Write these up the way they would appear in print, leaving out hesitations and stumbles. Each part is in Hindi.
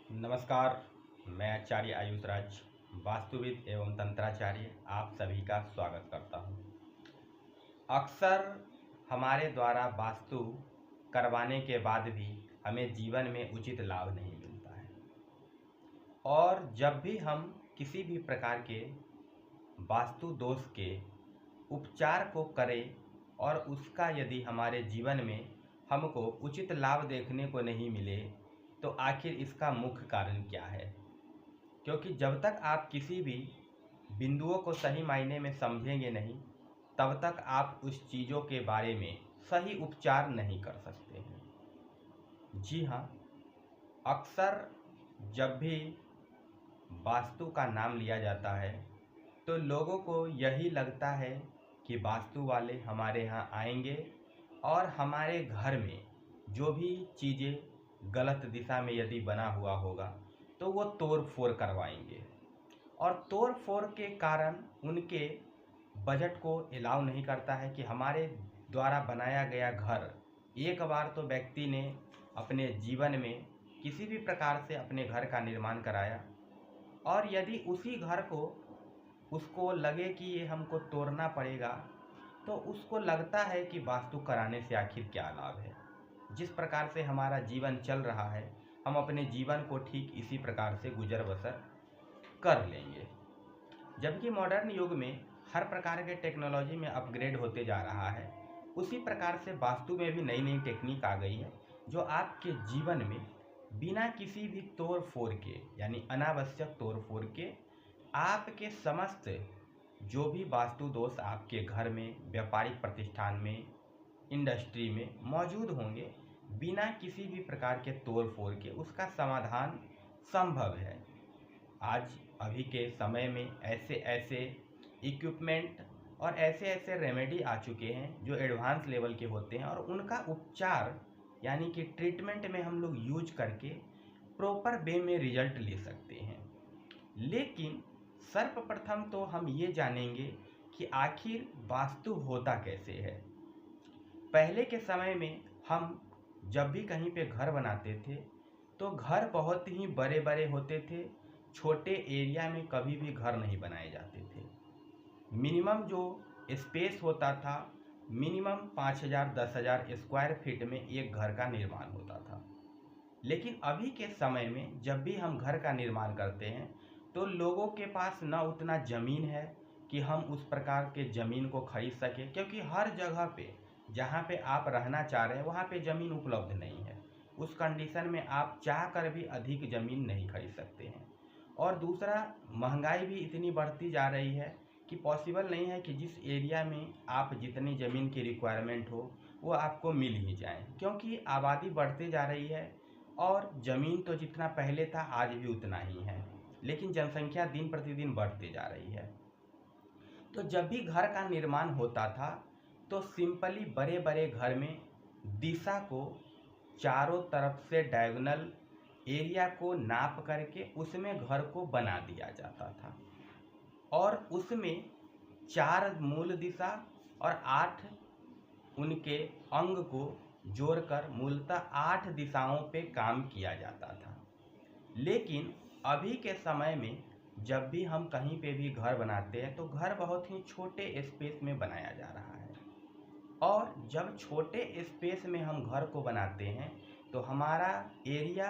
नमस्कार। मैं आचार्य आयुष राज, वास्तुविद एवं तंत्राचार्य, आप सभी का स्वागत करता हूँ। अक्सर हमारे द्वारा वास्तु करवाने के बाद भी हमें जीवन में उचित लाभ नहीं मिलता है, और जब भी हम किसी भी प्रकार के वास्तु दोष के उपचार को करें और उसका यदि हमारे जीवन में हमको उचित लाभ देखने को नहीं मिले, तो आखिर इसका मुख्य कारण क्या है? क्योंकि जब तक आप किसी भी बिंदुओं को सही मायने में समझेंगे नहीं, तब तक आप उस चीज़ों के बारे में सही उपचार नहीं कर सकते हैं। जी हाँ, अक्सर जब भी वास्तु का नाम लिया जाता है तो लोगों को यही लगता है कि वास्तु वाले हमारे यहाँ आएंगे और हमारे घर में जो भी चीज़ें गलत दिशा में यदि बना हुआ होगा तो वो तोड़ फोड़ करवाएंगे, और तोड़ फोड़ के कारण उनके बजट को अलाउ नहीं करता है कि हमारे द्वारा बनाया गया घर, एक बार तो व्यक्ति ने अपने जीवन में किसी भी प्रकार से अपने घर का निर्माण कराया, और यदि उसी घर को उसको लगे कि ये हमको तोड़ना पड़ेगा, तो उसको लगता है कि वास्तु कराने से आखिर क्या लाभ है। जिस प्रकार से हमारा जीवन चल रहा है, हम अपने जीवन को ठीक इसी प्रकार से गुजर बसर कर लेंगे। जबकि मॉडर्न युग में हर प्रकार के टेक्नोलॉजी में अपग्रेड होते जा रहा है, उसी प्रकार से वास्तु में भी नई नई टेक्निक आ गई है, जो आपके जीवन में बिना किसी भी तोड़ फोड़ के, यानी अनावश्यक तोड़ फोड़ के, आपके समस्त जो भी वास्तु दोष आपके घर में, व्यापारिक प्रतिष्ठान में, इंडस्ट्री में मौजूद होंगे, बिना किसी भी प्रकार के तोड़ फोड़ के उसका समाधान संभव है। आज अभी के समय में ऐसे ऐसे इक्विपमेंट और ऐसे ऐसे रेमेडी आ चुके हैं जो एडवांस लेवल के होते हैं, और उनका उपचार यानी कि ट्रीटमेंट में हम लोग यूज करके प्रॉपर वे में रिजल्ट ले सकते हैं। लेकिन सर्वप्रथम तो हम ये जानेंगे कि आखिर वास्तु होता कैसे है। पहले के समय में हम जब भी कहीं पे घर बनाते थे तो घर बहुत ही बड़े बड़े होते थे, छोटे एरिया में कभी भी घर नहीं बनाए जाते थे। मिनिमम जो स्पेस होता था, मिनिमम 5,000 10,000 स्क्वायर फीट में एक घर का निर्माण होता था। लेकिन अभी के समय में जब भी हम घर का निर्माण करते हैं तो लोगों के पास न उतना ज़मीन है कि हम उस प्रकार के ज़मीन को खरीद सकें, क्योंकि हर जगह पे जहाँ पे आप रहना चाह रहे हैं वहाँ पे ज़मीन उपलब्ध नहीं है। उस कंडीशन में आप चाह कर भी अधिक ज़मीन नहीं खरीद सकते हैं। और दूसरा, महंगाई भी इतनी बढ़ती जा रही है कि पॉसिबल नहीं है कि जिस एरिया में आप जितनी ज़मीन की रिक्वायरमेंट हो वो आपको मिल ही जाए, क्योंकि आबादी बढ़ती जा रही है और ज़मीन तो जितना पहले था आज भी उतना ही है, लेकिन जनसंख्या दिन प्रतिदिन बढ़ती जा रही है। तो जब भी घर का निर्माण होता था तो सिंपली बड़े बड़े घर में दिशा को चारों तरफ से डायगोनल एरिया को नाप करके उसमें घर को बना दिया जाता था, और उसमें 4 मूल दिशा और 8 उनके अंग को जोड़कर मूलतः 8 दिशाओं पे काम किया जाता था। लेकिन अभी के समय में जब भी हम कहीं पे भी घर बनाते हैं तो घर बहुत ही छोटे स्पेस में बनाया जा रहा है, और जब छोटे स्पेस में हम घर को बनाते हैं तो हमारा एरिया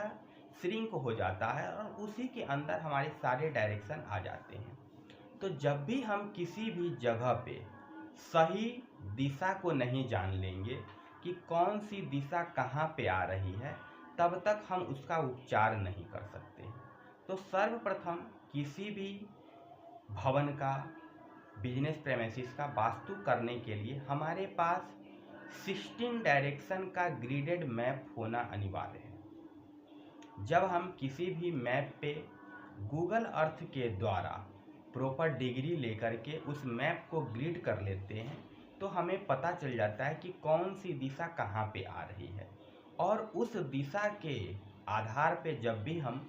श्रिंक हो जाता है और उसी के अंदर हमारे सारे डायरेक्शन आ जाते हैं। तो जब भी हम किसी भी जगह पे सही दिशा को नहीं जान लेंगे कि कौन सी दिशा कहाँ पे आ रही है, तब तक हम उसका उपचार नहीं कर सकते हैं। तो सर्वप्रथम किसी भी भवन का, बिजनेस प्रेमिसेस का वास्तु करने के लिए हमारे पास 16 डायरेक्शन का ग्रिडेड मैप होना अनिवार्य है। जब हम किसी भी मैप पे गूगल अर्थ के द्वारा प्रॉपर डिग्री लेकर के उस मैप को ग्रिड कर लेते हैं तो हमें पता चल जाता है कि कौन सी दिशा कहाँ पे आ रही है, और उस दिशा के आधार पे जब भी हम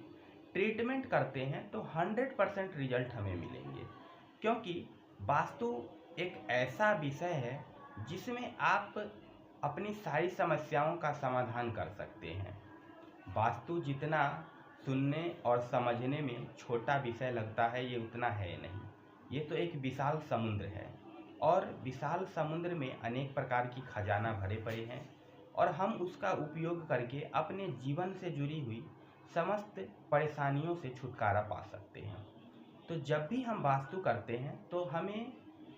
ट्रीटमेंट करते हैं तो 100% रिजल्ट हमें मिलेंगे। क्योंकि वास्तु एक ऐसा विषय है जिसमें आप अपनी सारी समस्याओं का समाधान कर सकते हैं। वास्तु जितना सुनने और समझने में छोटा विषय लगता है, ये उतना है नहीं। ये तो एक विशाल समुद्र है और विशाल समुद्र में अनेक प्रकार की खजाना भरे पड़े हैं और हम उसका उपयोग करके अपने जीवन से जुड़ी हुई समस्त परेशानियों से छुटकारा पा सकते हैं। तो जब भी हम वास्तु करते हैं तो हमें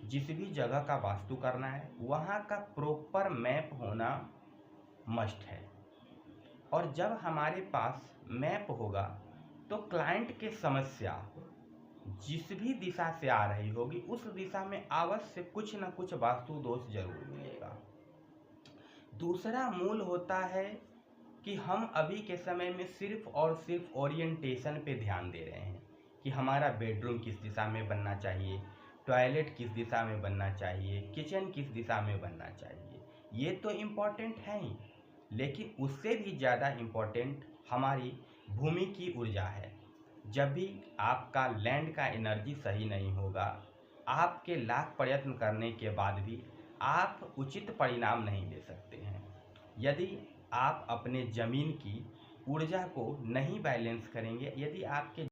जिस भी जगह का वास्तु करना है वहाँ का प्रॉपर मैप होना मस्ट है। और जब हमारे पास मैप होगा तो क्लाइंट की समस्या जिस भी दिशा से आ रही होगी उस दिशा में अवश्य कुछ न कुछ वास्तु दोष जरूर मिलेगा। दूसरा मूल होता है कि हम अभी के समय में सिर्फ और सिर्फ ओरिएंटेशन पे ध्यान दे रहे हैं कि हमारा बेडरूम किस दिशा में बनना चाहिए, टॉयलेट किस दिशा में बनना चाहिए, किचन किस दिशा में बनना चाहिए। ये तो इम्पोर्टेंट है ही, लेकिन उससे भी ज़्यादा इम्पोर्टेंट हमारी भूमि की ऊर्जा है। जब भी आपका लैंड का एनर्जी सही नहीं होगा, आपके लाख प्रयत्न करने के बाद भी आप उचित परिणाम नहीं ले सकते हैं। यदि आप अपने ज़मीन की ऊर्जा को नहीं बैलेंस करेंगे, यदि आपके